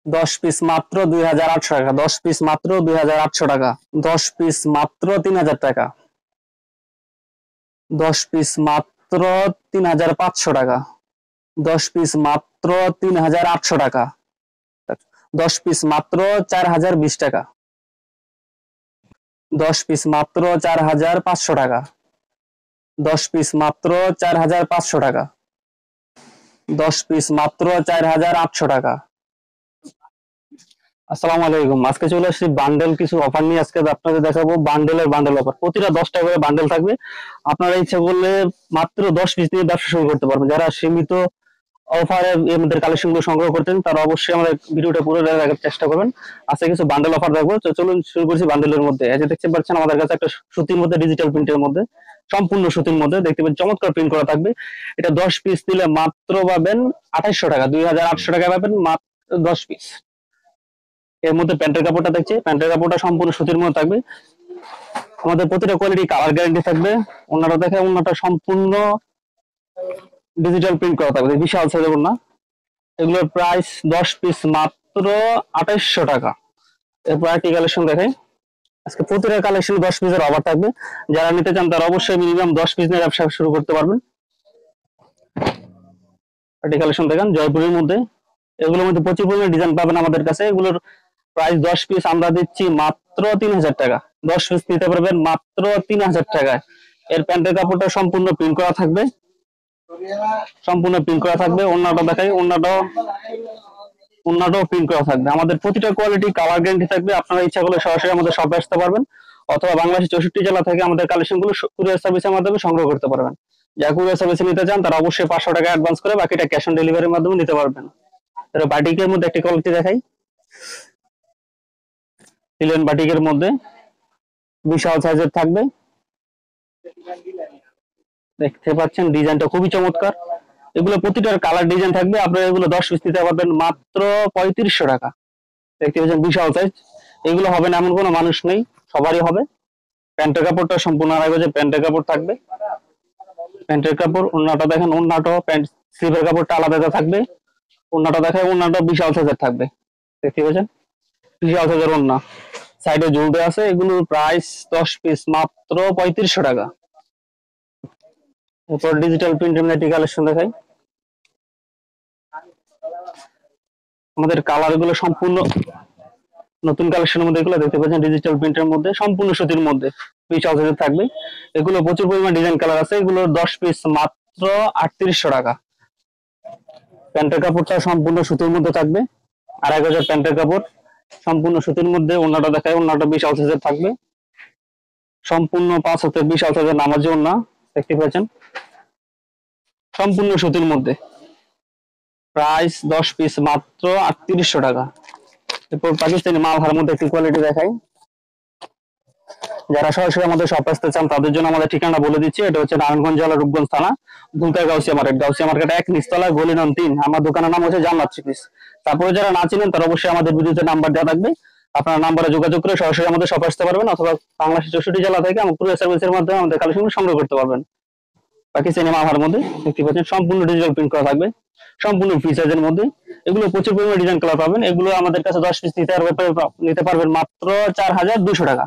10 piece মাত্র 2800 টাকা, 10 piece মাত্র 2800 টাকা, 10 পিস মাত্র 3000 টাকা, 10 পিস মাত্র 3500 টাকা, 10 পিস মাত্র 3800 টাকা, 10 পিস মাত্র 4020 টাকা, 10 পিস মাত্র 4500 টাকা, 10 পিস মাত্র 4500 টাকা, 10 পিস মাত্র 4800 টাকা। আসসালামু আলাইকুম, আজকে চলে আসছি বান্ডেল কিছু অফার নিয়ে। আজকে আপনাদের দেখাবো বান্ডেল অফার। প্রতিটা 10টা করে বান্ডেল থাকবে। আপনারা ইচ্ছা করলে মাত্র 10 পিস দিয়ে ব্যবসা শুরু করতে পারবেন। যারা সীমিত অফারে এর কালেকশন গুলো সংগ্রহ করতেন তারা অবশ্যই আমাদের ভিডিওটা পুরো দেখার চেষ্টা করবেন। আজকে কিছু বান্ডেল অফার দেখবো, তো চলুন শুরু করছি। বান্ডেলের মধ্যে এই যে দেখতে পাচ্ছেন আমাদের কাছে একটা সুতির মধ্যে ডিজিটাল প্রিন্টের মধ্যে, সম্পূর্ণ সুতির মধ্যে দেখতে পাচ্ছেন চমৎকার প্রিন্ট করা থাকবে। এটা 10 পিস দিলে মাত্র পাবেন 2800 টাকা, 2800 টাকা পাবেন মাত্র 10 পিস। এর মধ্যে প্যান্টের কাপড়টা দেখছি, প্যান্টের কাপড়টা সম্পূর্ণ সুতির মধ্যে থাকবে। আমাদের প্রতিটা কোয়ালিটি কালার গ্যারান্টি থাকবে। ওনাটা দেখে ওনাটা সম্পূর্ণ ডিজিটাল প্রিন্ট করা থাকবে, বিশাল সাইজের ওনা। এগুলোর প্রাইস 10 পিস মাত্র 2800 টাকা। এরপর একটি কালেকশন দেখাই। আজকে প্রতিটা কালেকশন 10 পিসের অফার থাকবে। যারা নিতে চান তারা অবশ্যই মিনিমাম 10 পিস নিয়ে ব্যবসা শুরু করতে পারবেন। একটি কালেকশন দেখেন জয়পুরের মধ্যে, এগুলোর মধ্যে প্রচুর পরিমাণে ডিজাইন পাবেন আমাদের কাছে। এগুলোর প্রাইস 10 পিস আমরা দিচ্ছি মাত্র 3000 টাকা। 10 পিস নিতে পারবেন মাত্র 3000 টাকায়। এর প্যান্টের কাপড়টা সম্পূর্ণ প্রিন্ট করা থাকবে, সম্পূর্ণ প্রিন্ট করা থাকবে। ওন্নাটা দেখাই, ওন্নাটাও প্রিন্ট করা থাকবে। আমাদের প্রতিটা কোয়ালিটি কালার গ্যারান্টি থাকবে। আপনারা ইচ্ছা করলে সরাসরি আমাদের শপে আসতে পারবেন, অথবা বাংলাদেশের 64 জেলা থেকে আমাদের কালেকশন গুলো কুরিয়ার সার্ভিসের মাধ্যমে সংগ্রহ করতে পারবেন। যারা কুরিয়ার সার্ভিসে নিতে চান তারা অবশ্যই 500 টাকা অ্যাডভান্স করে বাকিটা ক্যাশ অন ডেলিভারির মাধ্যমে নিতে পারবেন। বাটিকের মধ্যে একটি কোয়ালিটি দেখাই, লিলেন বাটিকের মধ্যে বিশাল সাইজের থাকবে। দেখতে পাচ্ছেন ডিজাইনটা খুবই চমৎকার। এগুলো প্রতিটার কালার ডিজাইন থাকবে। আপনারা এগুলো 10 পিস নিতে পারবেন মাত্র 3500 টাকা। দেখতে পাচ্ছেন বিশাল সাইজ। এগুলো হবে না এমন কোনো মানুষ নেই, সবারই হবে। প্যান্টের কাপড়টা সম্পূর্ণ আড়াই গজের প্যান্টের কাপড় থাকবে। প্যান্টের কাপড়, ওন্নাটা দেখেন, ওন্নাটাও প্যান্ট স্লিভের কাপড়টা আলাদা থাকবে। ওন্নাটা দেখায়, ওন্নাটা বিশাল সাইজের থাকবে। দেখতে পাচ্ছেন বিশাল সাইজের ওন্না, সাইডে ঝুলতে আছে। এগুলোর প্রাইস 10 পিস মাত্র 3500 টাকা। এরপর ডিজিটাল প্রিন্টের একটি কালেকশন দেখাই। আমাদের কালার গুলো সম্পূর্ণ নতুন কালেকশনের মধ্যে। এগুলো দেখতে পাচ্ছেন ডিজিটাল প্রিন্টের মধ্যে, সম্পূর্ণ সুতির মধ্যে বিশাল সাইজের থাকবে। এগুলো প্রচুর পরিমাণ ডিজাইন কালার আছে। এগুলো 10 পিস মাত্র 3800 টাকা। প্যান্টের কাপড়টা সম্পূর্ণ সুতির মধ্যে থাকবে, আড়াই গজের প্যান্টের কাপড়, সম্পূর্ণ সুতির মধ্যে। ওন্নাটা দেখায়, ওন্নাটা বিশাল সাইজের থাকবে, সম্পূর্ণ 5 হাতের বিশাল সাইজের নামাজি ওন্না। দেখতে পাচ্ছেন সম্পূর্ণ সুতির মধ্যে। প্রাইস 10 পিস মাত্র 3800 টাকা। এরপর পাকিস্তানি মালহার মধ্যে একটি কোয়ালিটি দেখাই। যারা সরাসরি আমাদের শপ আসতে চান তাদের জন্য আমাদের ঠিকানা বলে দিচ্ছি। এটা হচ্ছে নারায়ণগঞ্জ জেলা রূপগঞ্জ থানা, ভুলতা গাউসিয়া মার্কেট। গাউসিয়া মার্কেট 1 নিচতলা, গলি নং 3। আমার দোকানের নাম হচ্ছে জান্নাত চিপিস। তারপরে যারা না চিনেন তারা অবশ্যই আমাদের ভিডিওতে নাম্বার দেওয়া থাকবে, আপনার নাম্বারে যোগাযোগ করে সরাসরি আমাদের শপে আসতে পারবেন, অথবা বাংলাদেশের 64 জেলা থেকে আমাদের কুরিয়ার সার্ভিসের মাধ্যমে আমাদের কালেকশন সংগ্রহ করতে পারবেন। পাকিস্তানি মালহার মধ্যে দেখতে পাচ্ছেন সম্পূর্ণ ডিজিটাল প্রিন্ট করা থাকবে, সম্পূর্ণ ফ্রি সাইজের মধ্যে। এগুলো প্রচুর পরিমাণে ডিজাইন কালার পাবেন। এগুলো আমাদের কাছে 10 পিস নিতে পারবেন মাত্র 4200 টাকা।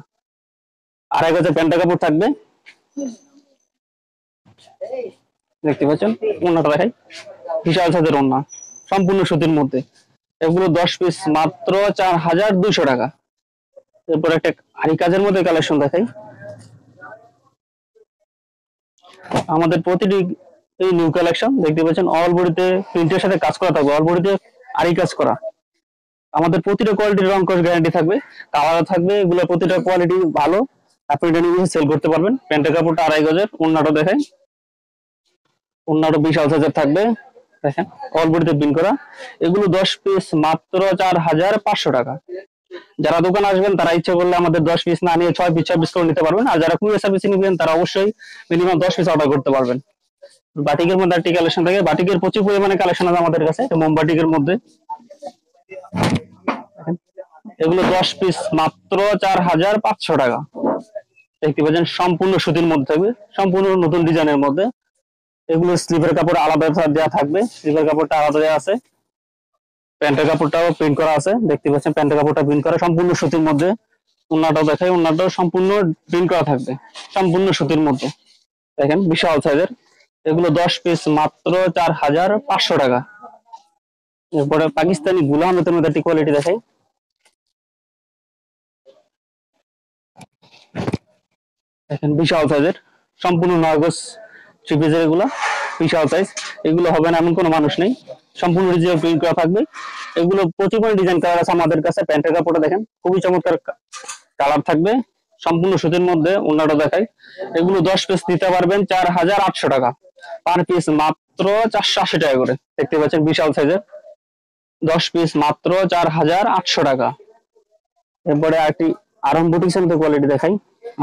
আড়াই গজের প্যান্টের কাপড় থাকবে। দেখতে পাচ্ছেন ওন্নাটা দেখাই, বিশাল সাইজের ওন্না, সম্পূর্ণ সুতির মধ্যে। এগুলো 10 পিস মাত্র 4200 টাকা। এরপর একটা আরি কাজের মধ্যে কালেকশন দেখাই। আমাদের প্রতিটি এই নিউ কালেকশন দেখতে পাচ্ছেন অল বডিতে প্রিন্টের সাথে কাজ করা থাকবে, অল বডিতে আরি কাজ করা। আমাদের প্রতিটা কোয়ালিটির রং কস গ্যারান্টি থাকবে, কালার থাকবে। এগুলো প্রতিটা কোয়ালিটি ভালো, আপনি এটা নিয়ে সেল করতে পারবেন। প্যান্টের কাপড়টা আড়াই গজের, ওন্নাটা দেখায়, ওন্নাটা বিশাল সাইজের থাকবে। দেখেন অল বডিতে প্রিন্ট করা। এগুলো 10 পিস মাত্র 4500 টাকা। যারা দোকানে আসবেন তারা ইচ্ছা করলে আমাদের 10 পিস না নিয়ে 6 পিস 6 পিস করে নিতে পারবেন। আর যারা কুরিয়ার সার্ভিসে নিবেন তারা অবশ্যই মিনিমাম 10 পিস অর্ডার করতে পারবেন। বাটিকের মধ্যে একটি কালেকশন থাকে, বাটিকের প্রচুর পরিমাণে কালেকশন আছে আমাদের কাছে। মোমবাটিকের মধ্যে এগুলো 10 পিস মাত্র 4500 টাকা। দেখতে পাচ্ছেন সম্পূর্ণ সুতির মধ্যে থাকবে, সম্পূর্ণ নতুন ডিজাইনের মধ্যে। এগুলো স্লিভের কাপড় আলাদা দেওয়া থাকবে, স্লিভের কাপড়টা আলাদা দেওয়া আছে। প্যান্টের কাপড়টাও প্রিন্ট করা আছে, দেখতে পাচ্ছেন প্যান্টের কাপড়টা প্রিন্ট করা সম্পূর্ণ সুতির মধ্যে। ওন্নাটাও দেখাই, ওন্নাটাও সম্পূর্ণ প্রিন্ট করা থাকবে সম্পূর্ণ সুতির মধ্যে। দেখেন বিশাল সাইজের, এগুলো 10 পিস মাত্র 4500 টাকা। এরপরে পাকিস্তানি গুলাম এর মধ্যে একটি কোয়ালিটি দেখাই, দেখেন বিশাল সাইজের সম্পূর্ণ 9 গজ 3 পিসের, এগুলো বিশাল সাইজ। এগুলো হবে না এমন কোনো মানুষ নেই, সম্পূর্ণ ডিজিটাল প্রিন্ট করা থাকবে। এগুলো প্রচুর ডিজাইন কালার আছে আমাদের কাছে। প্যান্টের কাপড়টা দেখেন খুবই চমৎকার কালার থাকবে, সম্পূর্ণ সুতির মধ্যে। ওন্নাটা দেখাই, এগুলো 10 পিস নিতে পারবেন 4800 টাকা, পার পিস মাত্র 480 টাকা করে। দেখতে পাচ্ছেন বিশাল সাইজের 10 পিস মাত্র 4800 টাকা। এরপরে একটি আরং বুটিক্সের মধ্যে কোয়ালিটি দেখাই,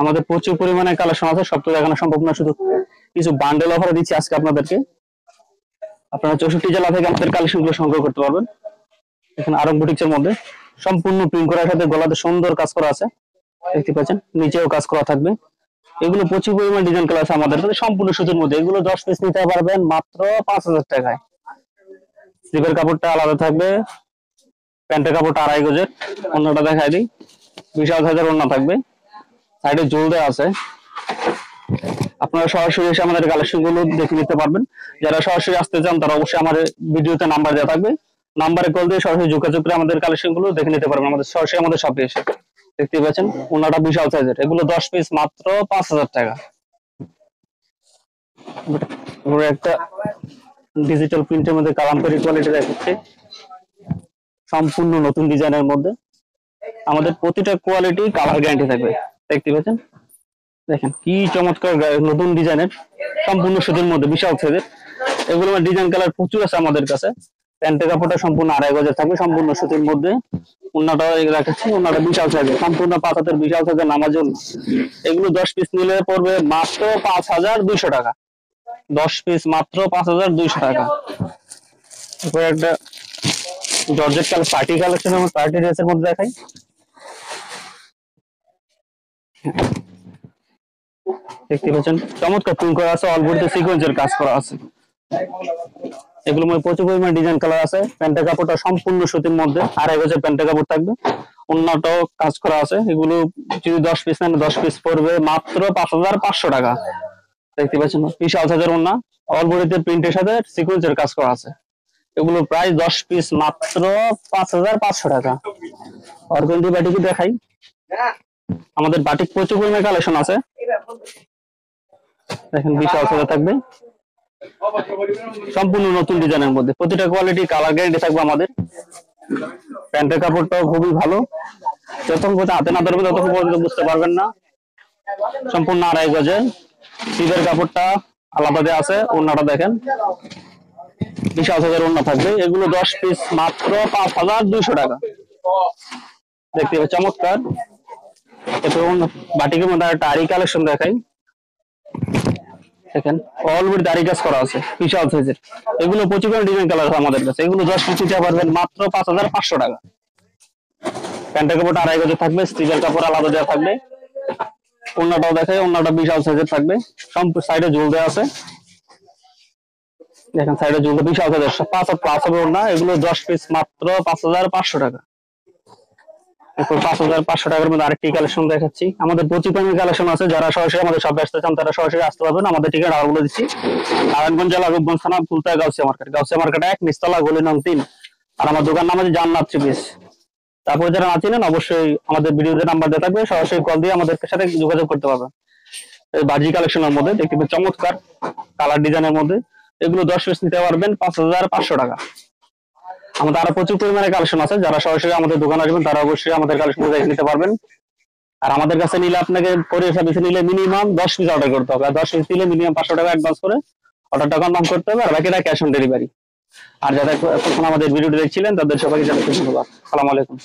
আমাদের প্রচুর পরিমাণে কালেকশন আছে, সব তো দেখানো সম্ভব না, শুধু কিছু বান্ডেল অফারে দিচ্ছি আজকে আপনাদেরকে। আপনারা 64 জেলা থেকে আমাদের কালেকশন গুলো সংগ্রহ করতে পারবেন। এখানে আরং বুটিক্সের মধ্যে সম্পূর্ণ প্রিন্ট করার সাথে গলাতে সুন্দর কাজ করা আছে, দেখতে পাচ্ছেন নিচেও কাজ করা থাকবে। এগুলো প্রচুর পরিমাণ ডিজাইন কালার আছে আমাদের কাছে সম্পূর্ণ সুতির মধ্যে। এগুলো 10 পিস নিতে পারবেন মাত্র 5000 টাকায়। স্লিপের কাপড়টা আলাদা থাকবে, প্যান্টের কাপড়টা 2.5 গজের। ওন্নাটা দেখাই দিই, বিশাল সাইজের ওন্না থাকবে, সাইডে ঝুল দেওয়া আছে। আপনারা সরাসরি এসে আমাদের কালেকশন গুলো দেখে নিতে পারবেন। যারা সরাসরি আসতে চান তারা অবশ্যই আমাদের ভিডিওতে নাম্বার দেওয়া থাকবে, নাম্বারে কল দিয়ে সরাসরি যোগাযোগ করে আমাদের কালেকশন গুলো দেখে নিতে পারবেন আমাদের সরাসরি আমাদের শপে এসে। দেখতে পাচ্ছেন ওন্নাটা বিশাল সাইজের, এগুলো 10 পিস মাত্র 5000 টাকা। একটা ডিজিটাল প্রিন্টের মধ্যে কালামকারী কোয়ালিটি দেখাচ্ছে, সম্পূর্ণ নতুন ডিজাইনের মধ্যে। আমাদের প্রতিটা কোয়ালিটি কালার গ্যারান্টি থাকবে, দেখতে পাচ্ছেন। দেখেন কি চমৎকার নতুন ডিজাইনের, সম্পূর্ণ সুতির মধ্যে বিশাল সাইজের। এগুলো ডিজাইন কালার প্রচুর আছে আমাদের কাছে। প্যান্টের কাপড়টা সম্পূর্ণ 2.5 গজের থাকবে, সম্পূর্ণ সুতির মধ্যে। ওন্নাটাও রাখাচ্ছি, ওন্নাটা বিশাল সাইজের, সম্পূর্ণ 5 হাতের বিশাল সাইজের নামাজুল। এগুলো 10 পিস নিলে পড়বে মাত্র 5200 টাকা, 10 পিস মাত্র 5200 টাকা। এরপর একটা georgette colour party collection, party ড্রেসের মধ্যে দেখাই। দেখতে পাচ্ছেন চমৎকার প্রিন্ট করা আছে, অলবডিতে সিকোয়েন্সের কাজ করা আছে। এগুলো মধ্যে প্রচুর পরিমাণ ডিজাইন কালার আছে। প্যান্টের কাপড়টা সম্পূর্ণ সুতির মধ্যে, 2.5 গজের প্যান্টের কাপড় থাকবে, ওন্নাটাও কাজ করা আছে। এগুলো যদি 10 পিস নেন 10 পিস পড়বে মাত্র 5500 টাকা। দেখতে পাচ্ছেন বিশাল সাইজের ওন্না, অলবডিতে প্রিন্টের সাথে সিকোয়েন্সের কাজ করা আছে। এগুলো প্রাইস 10 পিস মাত্র 5500 টাকা। অর্গানজি বাটিক দেখাই, আমাদের বাটিক প্রচুর পরিমাণে কালেকশন আছে। দেখেন বিশাল সাইজের থাকবে, সম্পূর্ণ নতুন ডিজাইনের মধ্যে। প্রতিটা কোয়ালিটি কালার গ্যারান্টি থাকবে আমাদের। প্যান্টের কাপড়টাও খুবই ভালো, যতক্ষণ পর্যন্ত হাতে না ধরবে ততক্ষণ পর্যন্ত বুঝতে পারবেন না। সম্পূর্ণ 2.5 গজের, সিদের কাপড়টা আলাদা দেওয়া আছে। ওন্নাটা দেখেন বিশাল সাইজের ওন্না থাকবে, এগুলো 10 পিস মাত্র 5200 টাকা। দেখতে পাচ্ছেন চমৎকার। এরপর বাটিকের মধ্যে একটা আরি কালেকশন দেখাই, দেখেন অলরেডি দাড়ি কাজ করা আছে বিশাল সাইজের। এগুলো প্রচুর ডিজাইন কালার আছে আমাদের কাছে। এগুলো 10 পিস নিতে পারবেন মাত্র 5500 টাকা। প্যান্টের কাপড় 2.5 গজের থাকবে, স্টিভের কাপড় আলাদা দেওয়া থাকবে। ওন্নাটাও দেখাই, ওন্নাটা বিশাল সাইজের থাকবে, সম্পূর্ণ সাইডে ঝুল দেওয়া আছে। দেখেন সাইডে ঝুল বিশাল সাইজের 5 হাত প্লাস হবে ওন্না। এগুলো 10 পিস মাত্র 5500 টাকা। এরপর 5500 টাকার মধ্যে আরেকটি কালেকশন দেখাচ্ছি। আমাদের প্রচুর পরিমাণে কালেকশন আছে, যারা সরাসরি আমাদের শপে আসতে চান তারা সরাসরি আসতে পারবেন। আমাদের ঠিকানা আবার বলে দিচ্ছি, নারায়ণগঞ্জ জেলা রূপগঞ্জ থানা ফুলতা গাউসিয়া মার্কেট, গাউসিয়া মার্কেট 1 নিচতলা গলি নং 3। আর আমার দোকান নাম আছে জান্নাত 3 পিস। তারপর যারা না চিনেন অবশ্যই আমাদের ভিডিওতে নাম্বার দেওয়া থাকবে, সরাসরি কল দিয়ে আমাদের সাথে যোগাযোগ করতে পারবেন। এই বাজি কালেকশনের মধ্যে দেখতে পাচ্ছেন চমৎকার কালার ডিজাইনের মধ্যে। এগুলো 10 পিস নিতে পারবেন 5500 টাকা। আমাদের আরো প্রচুর পরিমাণে কালেকশন আছে, যারা সরাসরি আমাদের দোকানে আসবেন তারা অবশ্যই আমাদের কালেকশন দেখে নিতে পারবেন। আর আমাদের কাছে নিলে আপনাকে কোরিয়ার সার্ভিসে নিলে মিনিমাম 10 পিস অর্ডার করতে হবে। আর 10 পিস নিলে মিনিমাম 500 টাকা অ্যাডভান্স করে অর্ডারটা কনফার্ম করতে হবে, আর বাকিটা ক্যাশ অন ডেলিভারি। আর যারা এখন আমাদের ভিডিওটি দেখছিলেন তাদের সবাইকে জানাচ্ছি ধন্যবাদ। আসসালামু আলাইকুম।